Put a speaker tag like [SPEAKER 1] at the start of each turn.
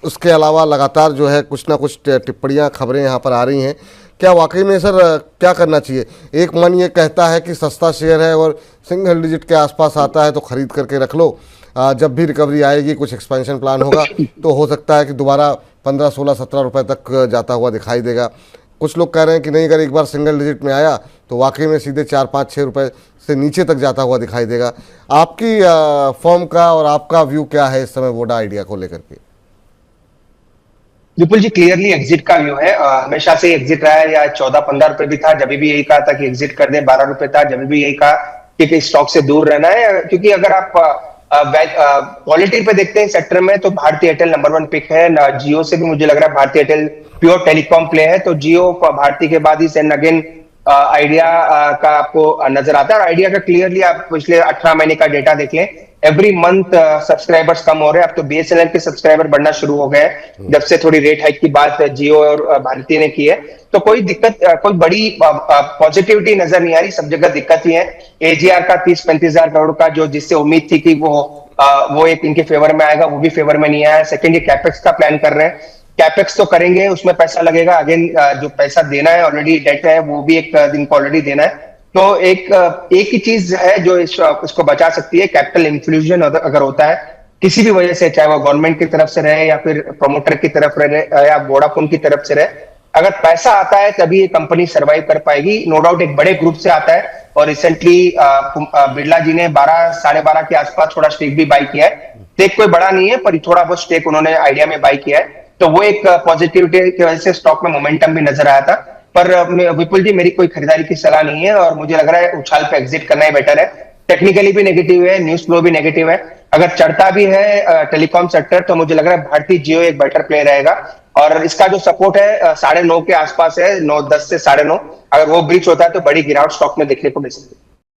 [SPEAKER 1] उसके अलावा लगातार जो है कुछ ना कुछ टिप्पणियां खबरें यहाँ पर आ रही हैं। क्या वाकई में सर क्या करना चाहिए? एक मन ये कहता है कि सस्ता शेयर है और सिंगल डिजिट के आसपास आता है तो ख़रीद करके रख लो, जब भी रिकवरी आएगी कुछ एक्सपेंशन प्लान होगा तो हो सकता है कि दोबारा 15, 16, 17 रुपए तक जाता हुआ दिखाई देगा। कुछ लोग कह रहे हैं कि नहीं, अगर एक बार सिंगल डिजिट में आया तो वाकई में सीधे 4, 5, 6 रुपए से नीचे तक जाता हुआ दिखाई देगा। आपकी फर्म का और आपका व्यू क्या है इस समय वोडा आइडिया को लेकर के?
[SPEAKER 2] विपुल जी, क्लियरली एग्जिट का व्यू है। हमेशा से एग्जिट रहा है, या 14-15 रुपए भी था जब भी यही कहा था कि एग्जिट कर दे, 12 रुपए था जब भी यही कहा कि स्टॉक से दूर रहना है। क्योंकि अगर आप क्वालिटी पे देखते हैं सेक्टर में, तो भारती एयरटेल नंबर 1 पिक है। जियो से भी मुझे लग रहा है Bharti Airtel pure telecom play है, तो जियो भारती के बाद ही सेन अगेन आइडिया का आपको नजर आता है। और आइडिया का क्लियरली आप पिछले 18 महीने का डेटा देख लें, एवरी मंथ सब्सक्राइबर्स कम हो रहे हैं। अब तो बीएसएनएल के सब्सक्राइबर बढ़ना शुरू हो गए हैं जब से थोड़ी रेट हाइक की बात जियो और भारती ने की है। तो कोई दिक्कत, कोई बड़ी पॉजिटिविटी नजर नहीं आ रही, सब जगह दिक्कत ही है। एजीआर का 30-35 हजार करोड़ का जो जिससे उम्मीद थी कि वो एक इनके फेवर में आएगा, वो भी फेवर में नहीं आया। सेकंड, ये कैपेक्स का प्लान कर रहे हैं। कैपेक्स तो करेंगे, उसमें पैसा लगेगा। अगेन जो पैसा देना है, ऑलरेडी डेट है, वो भी एक दिन को ऑलरेडी देना है। तो एक ही चीज है जो इसको बचा सकती है, कैपिटल इन्फ्ल्यूजन अगर होता है किसी भी वजह से, चाहे वो गवर्नमेंट की तरफ से रहे या फिर प्रमोटर की तरफ रहे या वोडाफोन की तरफ से रहे, अगर पैसा आता है तभी ये कंपनी सर्वाइव कर पाएगी। नो डाउट एक बड़े ग्रुप से आता है, और रिसेंटली बिरला जी ने 12-12.5 के आसपास थोड़ा स्टेक भी बाई किया है। स्टेक कोई बड़ा नहीं है, पर थोड़ा बहुत स्टेक उन्होंने आइडिया में बाई किया है, तो वो एक पॉजिटिविटी की वजह से स्टॉक में मोमेंटम भी नजर आया था। पर विपुल जी, मेरी कोई खरीदारी की सलाह नहीं है, और मुझे लग रहा है उछाल पे एग्जिट करना ही बेटर है। टेक्निकली भी नेगेटिव है, न्यूज फ्लो भी नेगेटिव है। अगर चढ़ता भी है टेलीकॉम सेक्टर, तो मुझे लग रहा है भारतीय जियो एक बेटर प्ले रहेगा। और इसका जो सपोर्ट है 9.5 के आसपास है, 9-10 से 9.5, अगर वो ब्रीच होता है तो बड़ी गिरावट स्टॉक में देखने को मिल सकती है।